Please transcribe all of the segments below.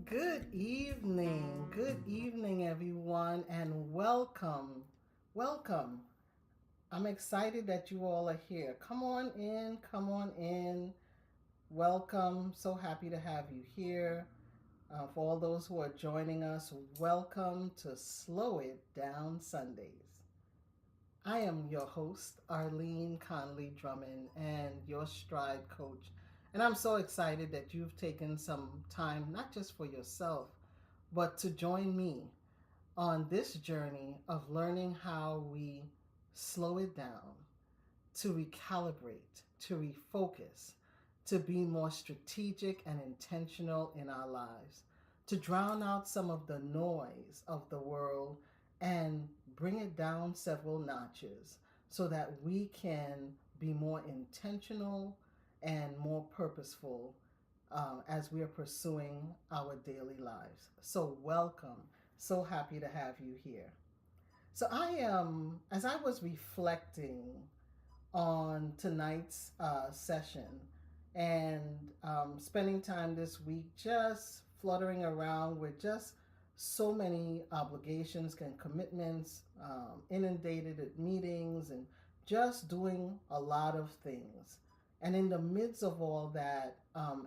Good evening, everyone, and welcome. Welcome. I'm excited that you all are here. Come on in, come on in. Welcome. So happy to have you here. For all those who are joining us, welcome to Slow It Down Sundays. I am your host, Arlene Connelly-Drummond, and your stride coach. And I'm so excited that you've taken some time, not just for yourself, but to join me on this journey of learning how we slow it down, to recalibrate, to refocus, to be more strategic and intentional in our lives, to drown out some of the noise of the world and bring it down several notches so that we can be more intentional and more purposeful as we are pursuing our daily lives. So, welcome. So happy to have you here. So, as I was reflecting on tonight's session and spending time this week just fluttering around with just so many obligations and commitments, inundated at meetings, and just doing a lot of things. And in the midst of all that,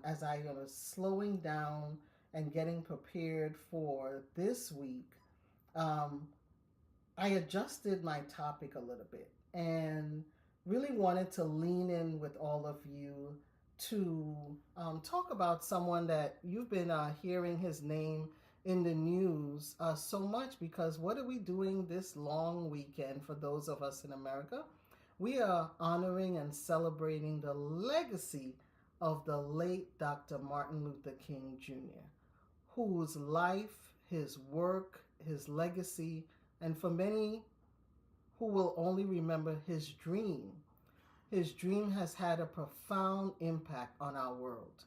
as I was slowing down and getting prepared for this week, um, I adjusted my topic a little bit and really wanted to lean in with all of you to talk about someone that you've been hearing his name in the news so much, because what are we doing this long weekend for those of us in America? We are honoring and celebrating the legacy of the late Dr. Martin Luther King Jr., whose life, his work, his legacy, and for many who will only remember his dream has had a profound impact on our world.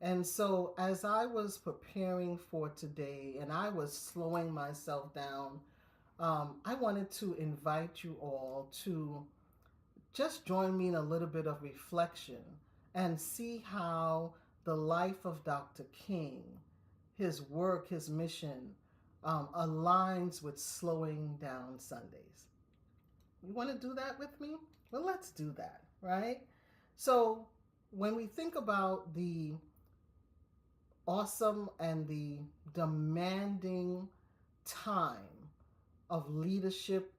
And so, as I was preparing for today and I was slowing myself down, I wanted to invite you all to just join me in a little bit of reflection and see how the life of Dr. King, his work, his mission, aligns with slowing down Sundays. You want to do that with me? Well, let's do that, right? So, when we think about the awesome and the demanding time of leadership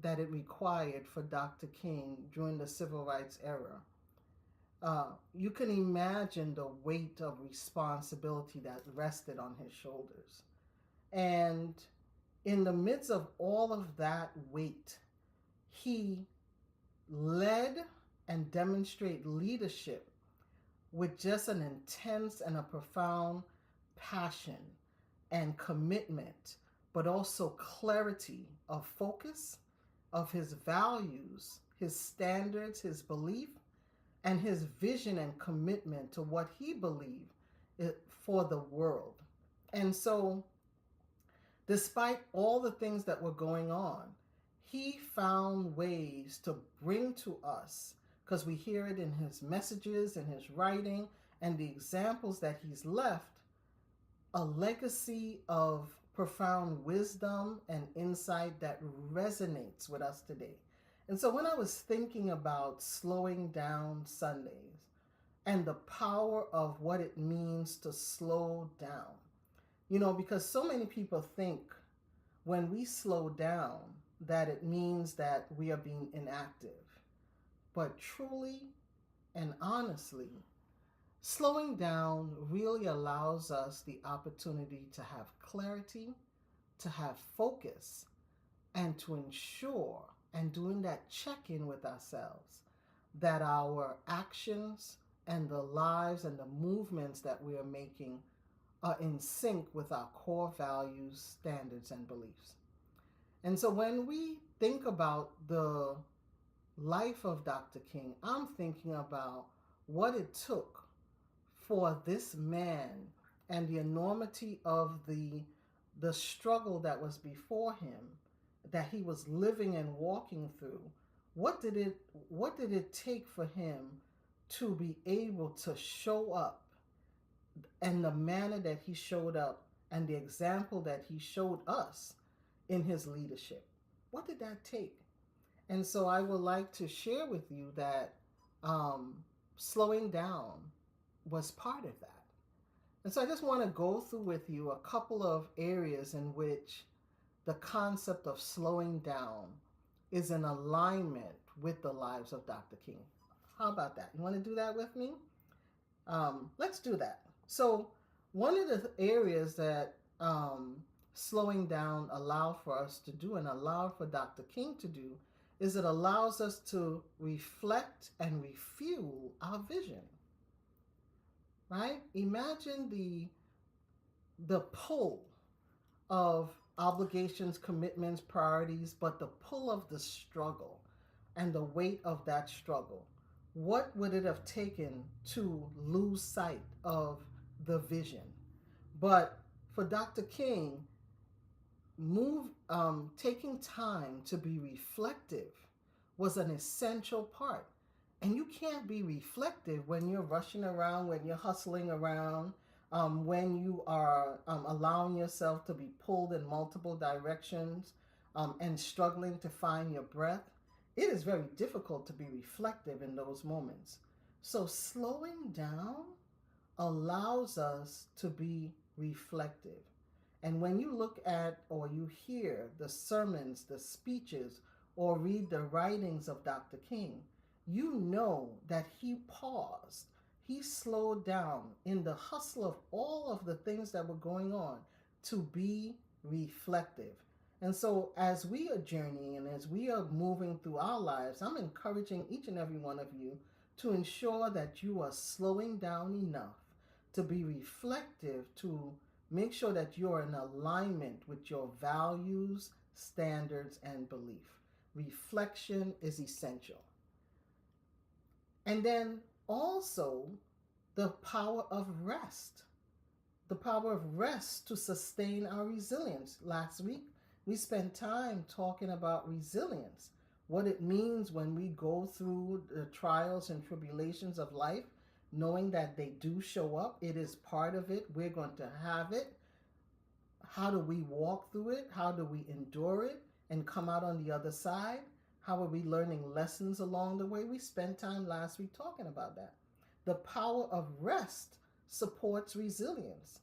that it required for Dr. King during the civil rights era, you can imagine the weight of responsibility that rested on his shoulders. And in the midst of all of that weight, he led and demonstrated leadership with just an intense and a profound passion and commitment, but also clarity of focus, of his values, his standards, his belief, and his vision and commitment to what he believed for the world. And so, despite all the things that were going on, he found ways to bring to us, because we hear it in his messages and his writing and the examples that he's left, a legacy of profound wisdom and insight that resonates with us today. And so when I was thinking about slowing down Sundays and the power of what it means to slow down, because so many people think when we slow down that it means that we are being inactive. But truly and honestly, slowing down really allows us the opportunity to have clarity, to have focus, and to ensure and doing that check-in with ourselves that our actions and the lives and the movements that we are making are in sync with our core values, standards, and beliefs. And so when we think about the life of Dr. King, I'm thinking about what it took for this man and the enormity of the struggle that was before him, that he was living and walking through. What did it take for him to be able to show up and the manner that he showed up and the example that he showed us in his leadership. What did that take? And so I would like to share with you that um, slowing down was part of that. And so I just want to go through with you a couple of areas in which the concept of slowing down is in alignment with the lives of Dr. King. How about that? You want to do that with me? Let's do that. So one of the areas that slowing down allowed for us to do and allowed for Dr. King to do is it allows us to reflect and refuel our vision. Right? Imagine the pull of obligations, commitments, priorities, but the pull of the struggle and the weight of that struggle. What would it have taken to lose sight of the vision? But for Dr. King, taking time to be reflective was an essential part. And you can't be reflective when you're rushing around, when you're hustling around, when you are allowing yourself to be pulled in multiple directions and struggling to find your breath. It is very difficult to be reflective in those moments. So slowing down allows us to be reflective. And when you look at or you hear the sermons, the speeches, or read the writings of Dr. King, you know that he paused. He slowed down in the hustle of all of the things that were going on to be reflective. And so as we are journeying and as we are moving through our lives, I'm encouraging each and every one of you to ensure that you are slowing down enough to be reflective, to make sure that you're in alignment with your values, standards, and belief. Reflection is essential. And then also the power of rest. The power of rest to sustain our resilience. Last week, we spent time talking about resilience, what it means when we go through the trials and tribulations of life, knowing that they do show up. It is part of it. We're going to have it. How do we walk through it? How do we endure it and come out on the other side? How are we learning lessons along the way? We spent time last week talking about that. The power of rest supports resilience.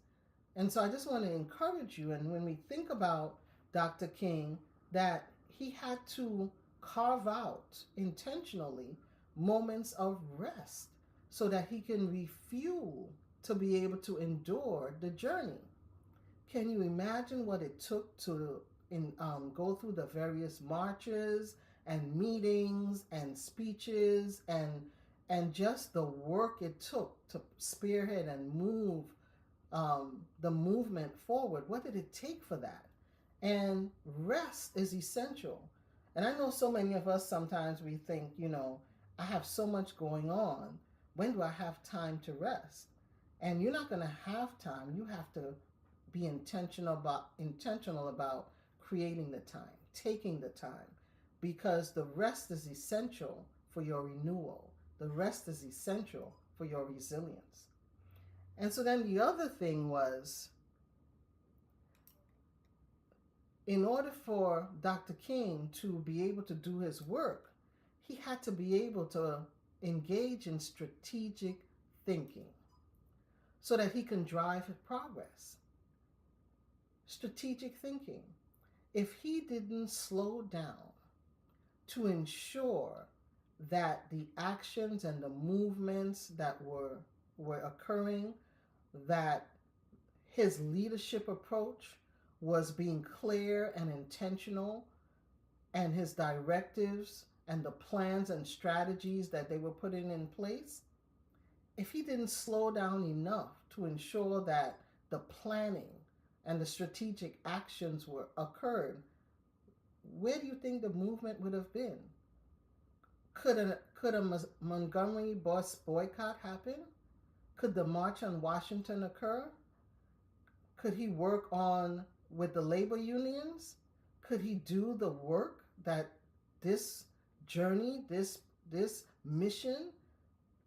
And so I just want to encourage you, and when we think about Dr. King, that he had to carve out intentionally moments of rest so that he can refuel to be able to endure the journey. Can you imagine what it took to go through the various marches and meetings and speeches and just the work it took to spearhead and move the movement forward? What did it take for that? And rest is essential. And I know so many of us sometimes we think, I have so much going on. When do I have time to rest? And you're not going to have time. You have to be intentional about creating the time, taking the time, because the rest is essential for your renewal. The rest is essential for your resilience. And so then the other thing was, in order for Dr. King to be able to do his work, he had to be able to engage in strategic thinking so that he can drive progress. Strategic thinking. If he didn't slow down to ensure that the actions and the movements that were occurring, that his leadership approach was being clear and intentional, and his directives and the plans and strategies that they were putting in place, if he didn't slow down enough to ensure that the planning and the strategic actions occurred, where do you think the movement would have been? Could a Montgomery bus boycott happen? Could the March on Washington occur? Could he work with the labor unions? Could he do the work that this journey, this mission,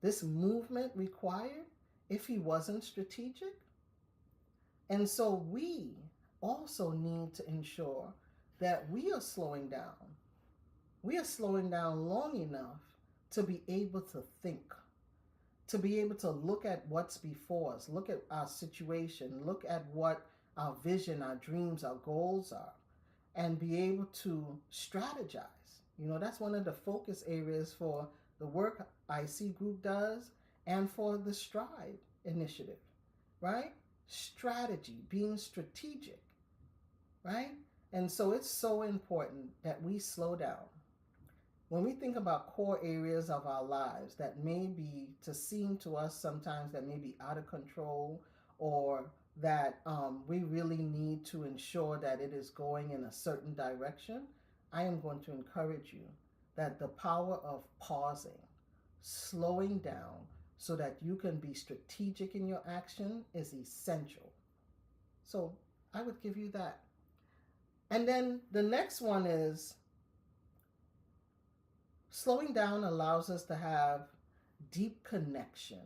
this movement required if he wasn't strategic? And so we also need to ensure that we are slowing down. We are slowing down long enough to be able to think, to be able to look at what's before us, look at our situation, look at what our vision, our dreams, our goals are, and be able to strategize. You know, that's one of the focus areas for the work ISEE Group does and for the Stride initiative, right? Strategy, being strategic, right? And so it's so important that we slow down. When we think about core areas of our lives that may be to seem to us sometimes that may be out of control, or that we really need to ensure that it is going in a certain direction, I am going to encourage you that the power of pausing, slowing down so that you can be strategic in your action is essential. So I would give you that. And then the next one is slowing down allows us to have deep connection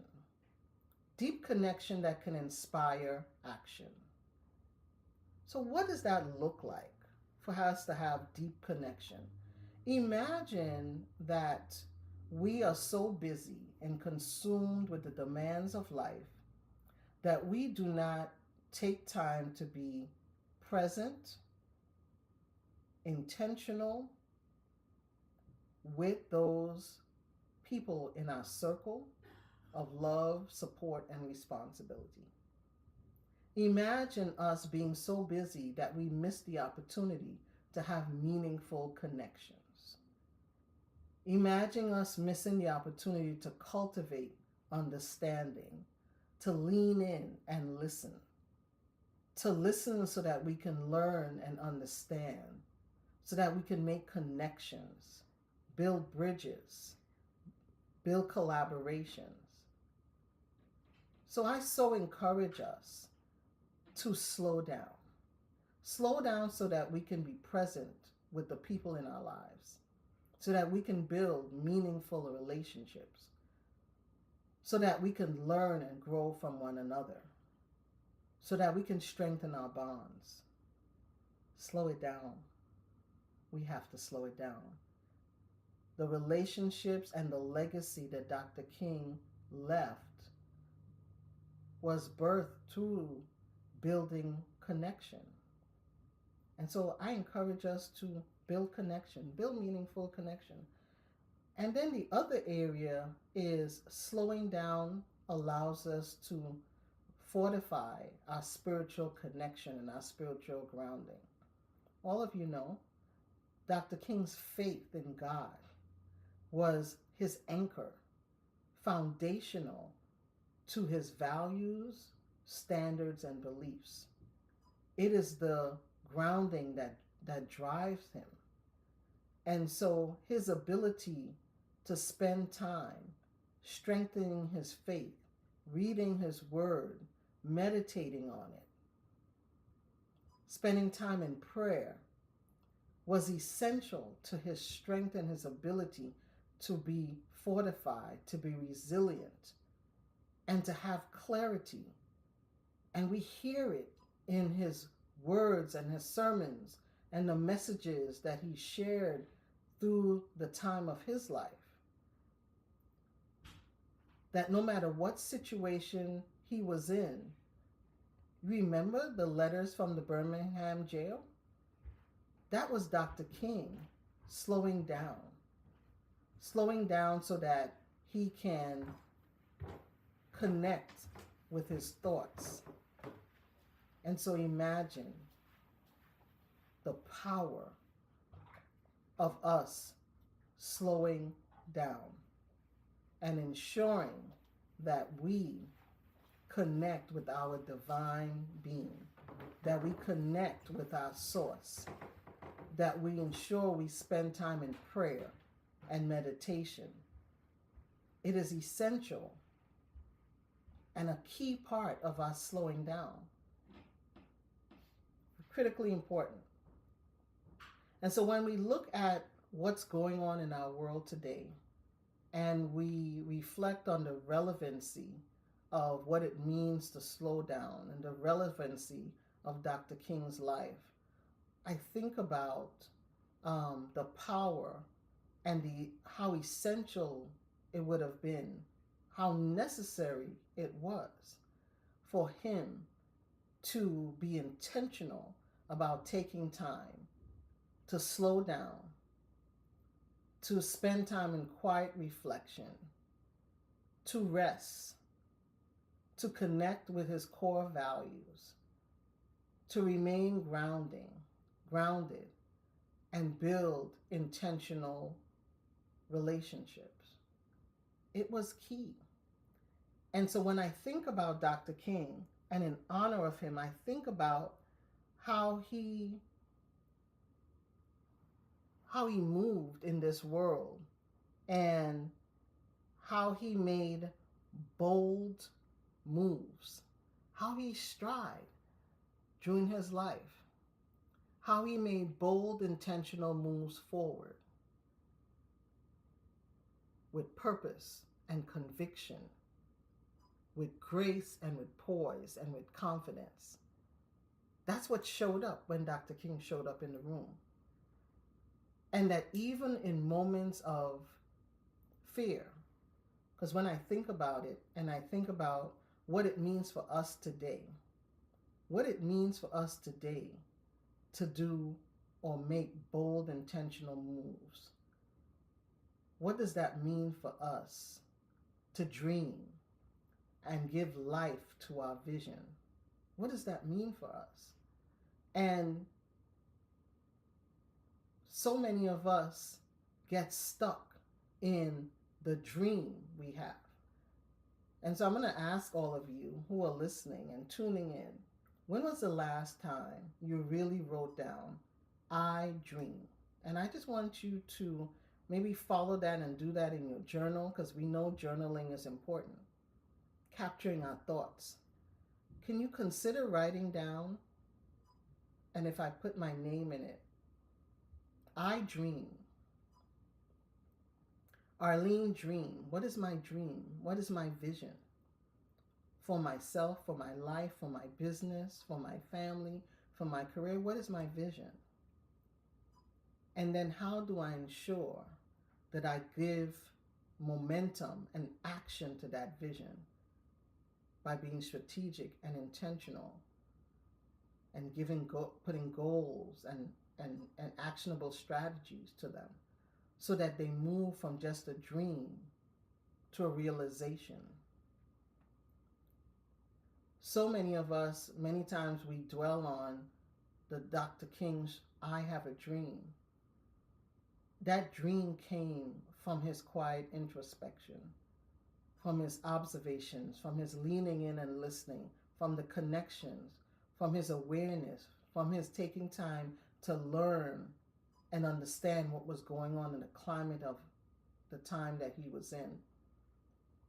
that can inspire action. So, what does that look like for us to have deep connection? Imagine that we are so busy and consumed with the demands of life that we do not take time to be present, intentional with those people in our circle of love, support, and responsibility. Imagine us being so busy that we miss the opportunity to have meaningful connections. Imagine us missing the opportunity to cultivate understanding, to lean in and listen, to listen so that we can learn and understand, so that we can make connections, build bridges, build collaborations. So I so encourage us to slow down. Slow down so that we can be present with the people in our lives, so that we can build meaningful relationships, so that we can learn and grow from one another, so that we can strengthen our bonds. Slow it down. We have to slow it down. The relationships and the legacy that Dr. King left was birthed through building connection. And so I encourage us to build connection, build meaningful connection. And then the other area is slowing down allows us to fortify our spiritual connection and our spiritual grounding. All of you know, Dr. King's faith in God was his anchor, foundational to his values, standards, and beliefs. It is the grounding that drives him. And so his ability to spend time strengthening his faith, reading his word, meditating on it, spending time in prayer was essential to his strength and his ability to be fortified, to be resilient, and to have clarity. And we hear it in his words and his sermons and the messages that he shared through the time of his life. That no matter what situation he was in, remember the letters from the Birmingham jail? That was Dr. King slowing down so that he can connect with his thoughts. And so imagine the power of us slowing down and ensuring that we connect with our divine being, that we connect with our source, that we ensure we spend time in prayer and meditation. It is essential and a key part of our slowing down. Critically important. And so when we look at what's going on in our world today and we reflect on the relevancy of what it means to slow down and the relevancy of Dr. King's life, I think about the power and how essential it would have been, how necessary it was for him to be intentional about taking time to slow down, to spend time in quiet reflection, to rest, to connect with his core values, to remain grounded, and build intentional relationships. It was key. And so when I think about Dr. King and in honor of him, I think about how he moved in this world and how he made bold moves, how he strived during his life, how he made bold, intentional moves forward with purpose and conviction, with grace and with poise and with confidence. That's what showed up when Dr. King showed up in the room. And that even in moments of fear, because when I think about it and I think about what it means for us today, what it means for us today to do or make bold, intentional moves. What does that mean for us to dream and give life to our vision? What does that mean for us? And so many of us get stuck in the dream we have. And so I'm going to ask all of you who are listening and tuning in, when was the last time you really wrote down, I dream? And I just want you to maybe follow that and do that in your journal, because we know journaling is important. Capturing our thoughts. Can you consider writing down, and if I put my name in it, I dream. Arlene dream. What is my dream? What is my vision? For myself, for my life, for my business, for my family, for my career, what is my vision? And then how do I ensure that I give momentum and action to that vision by being strategic and intentional and putting goals and actionable strategies to them so that they move from just a dream to a realization. So many of us, many times we dwell on the Dr. King's I have a dream. That dream came from his quiet introspection, from his observations, from his leaning in and listening, from the connections, from his awareness, from his taking time to learn and understand what was going on in the climate of the time that he was in,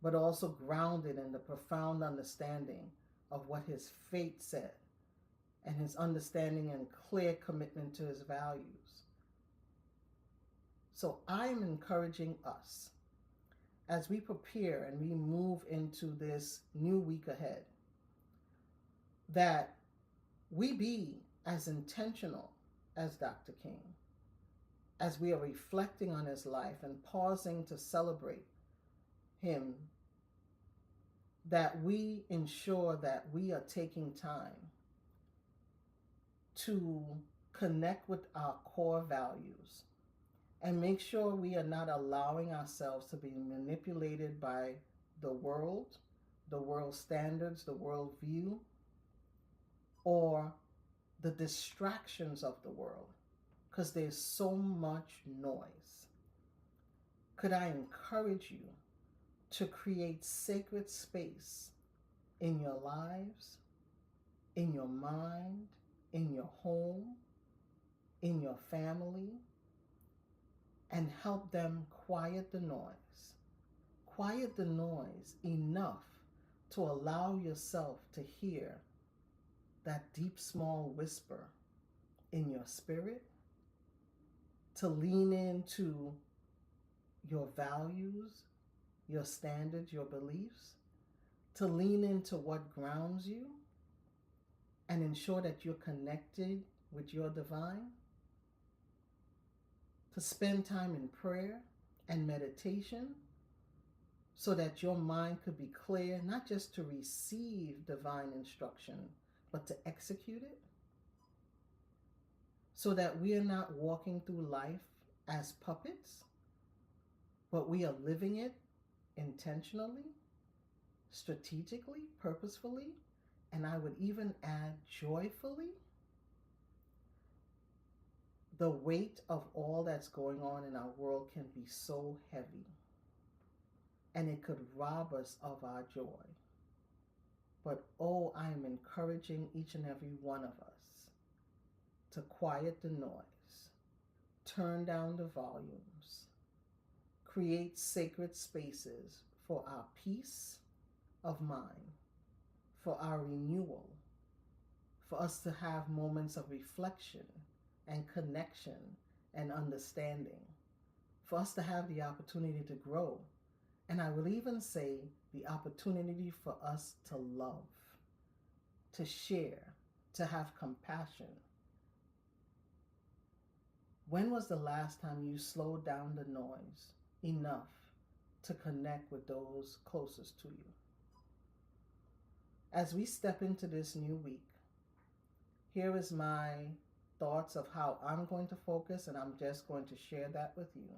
but also grounded in the profound understanding of what his fate said and his understanding and clear commitment to his values. So I'm encouraging us as we prepare and we move into this new week ahead, that we be as intentional as Dr. King, as we are reflecting on his life and pausing to celebrate him, that we ensure that we are taking time to connect with our core values and make sure we are not allowing ourselves to be manipulated by the world standards, the world view, or the distractions of the world, because there's so much noise. Could I encourage you to create sacred space in your lives, in your mind, in your home, in your family, and help them quiet the noise. Quiet the noise enough to allow yourself to hear that deep, small whisper in your spirit, to lean into your values, your standards, your beliefs, to lean into what grounds you and ensure that you're connected with your divine, to spend time in prayer and meditation so that your mind could be clear, not just to receive divine instruction, but to execute it, so that we are not walking through life as puppets, but we are living it intentionally, strategically, purposefully, and I would even add joyfully. The weight of all that's going on in our world can be so heavy, and it could rob us of our joy. But oh, I am encouraging each and every one of us to quiet the noise, turn down the volumes, create sacred spaces for our peace of mind, for our renewal, for us to have moments of reflection and connection and understanding, for us to have the opportunity to grow. And I will even say the opportunity for us to love, to share, to have compassion. When was the last time you slowed down the noise enough to connect with those closest to you? As we step into this new week, here is my thoughts of how I'm going to focus, and I'm just going to share that with you.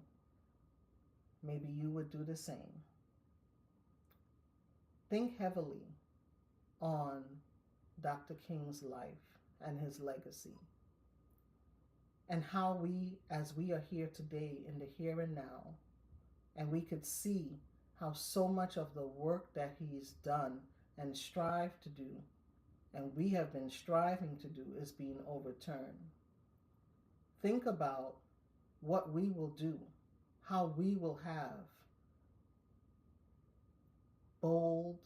Maybe you would do the same. Think heavily on Dr. King's life and his legacy, and how we, as we are here today in the here and now, and we could see how so much of the work that he's done and strived to do, and we have been striving to do, is being overturned. Think about what we will do, how we will have bold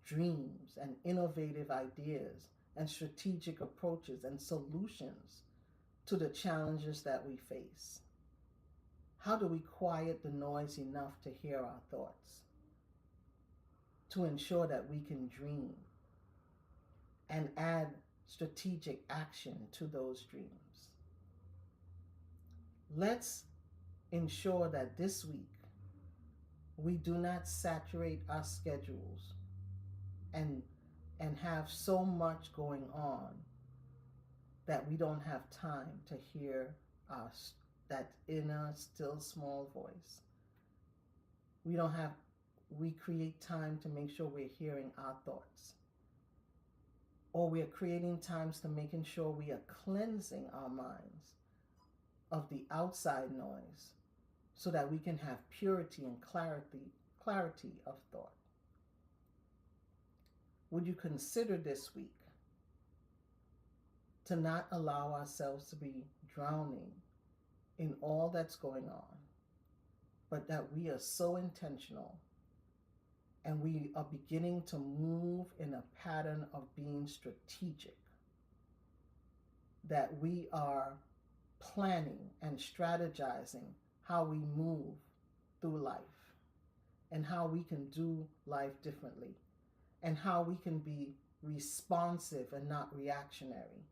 dreams and innovative ideas and strategic approaches and solutions to the challenges that we face. How do we quiet the noise enough to hear our thoughts, to ensure that we can dream and add strategic action to those dreams? Let's ensure that this week we do not saturate our schedules and have so much going on that we don't have time to hear us, that inner still small voice. We create time to make sure we're hearing our thoughts, or we're creating times to making sure we are cleansing our minds of the outside noise so that we can have purity and clarity of thought. Would you consider this week to not allow ourselves to be drowning in all that's going on, but that we are so intentional and we are beginning to move in a pattern of being strategic, that we are planning and strategizing how we move through life and how we can do life differently and how we can be responsive and not reactionary.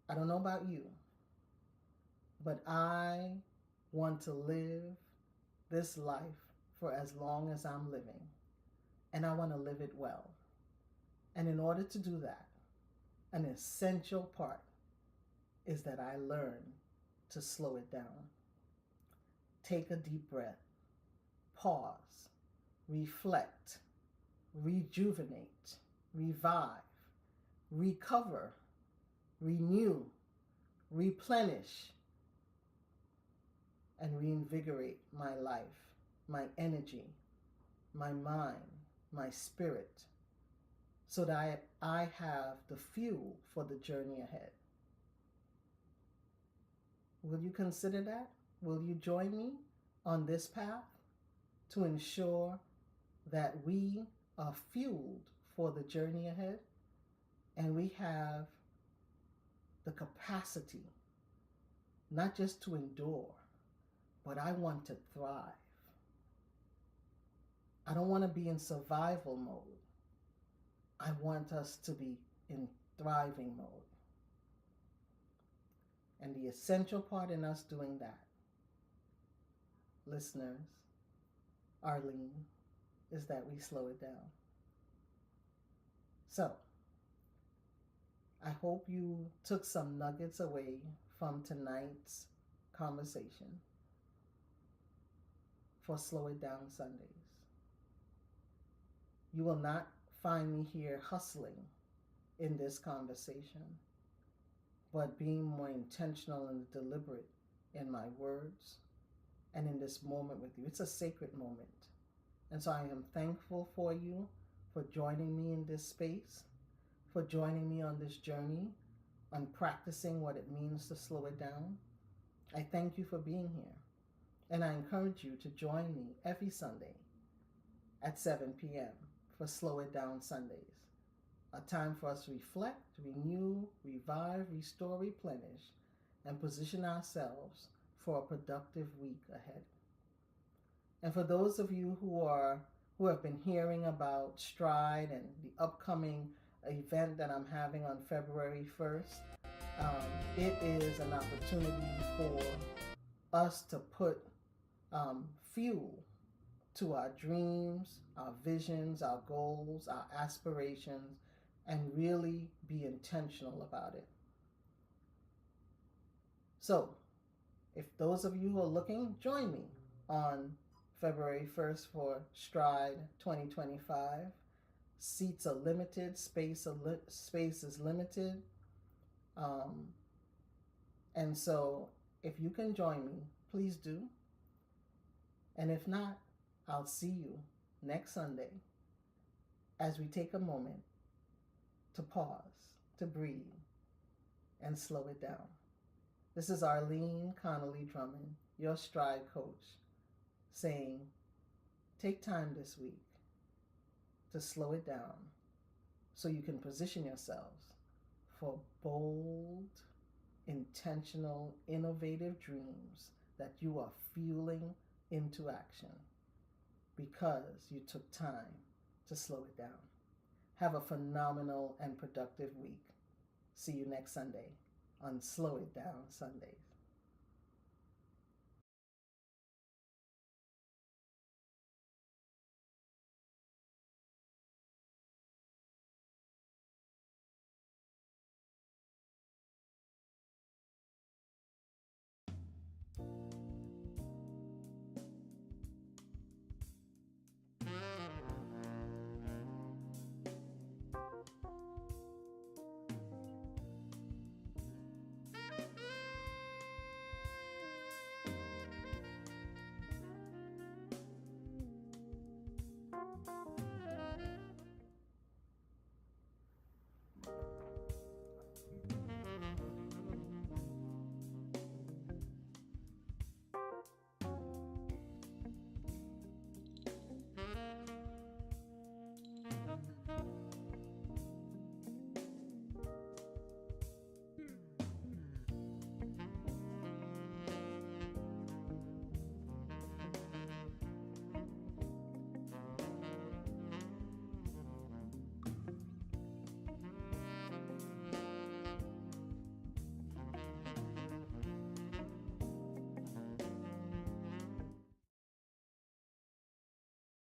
I don't know about you, but I want to live this life for as long as I'm living, and I want to live it well. And in order to do that, an essential part is that I learn to slow it down. Take a deep breath, pause, reflect, rejuvenate, revive, recover, renew, replenish, and reinvigorate my life, my energy, my mind, my spirit, so that I have the fuel for the journey ahead. Will you consider that? Will you join me on this path to ensure that we are fueled for the journey ahead and we have the capacity not just to endure, but I want to thrive. I don't want to be in survival mode. I want us to be in thriving mode. And the essential part in us doing that, listeners, Arlene, is that we slow it down. So, I hope you took some nuggets away from tonight's conversation for Slow It Down Sundays. You will not find me here hustling in this conversation, but being more intentional and deliberate in my words and in this moment with you. It's a sacred moment. And so I am thankful for you for joining me in this space, for joining me on this journey, on practicing what it means to slow it down. I thank you for being here. And I encourage you to join me every Sunday at 7 p.m. for Slow It Down Sundays, a time for us to reflect, renew, revive, restore, replenish, and position ourselves for a productive week ahead. And for those of you who have been hearing about Stride and the upcoming event that I'm having on February 1st, it is an opportunity for us to put fuel to our dreams, our visions, our goals, our aspirations, and really be intentional about it. So, if those of you who are looking, join me on February 1st for Stride 2025. Seats are limited, space is limited. And so if you can join me, please do. And if not, I'll see you next Sunday as we take a moment to pause, to breathe, and slow it down. This is Arlene Connelly-Drummond, your Stride coach, saying, take time this week to slow it down so you can position yourselves for bold, intentional, innovative dreams that you are fueling into action because you took time to slow it down. Have a phenomenal and productive week. See you next Sunday on Slow It Down Sundays.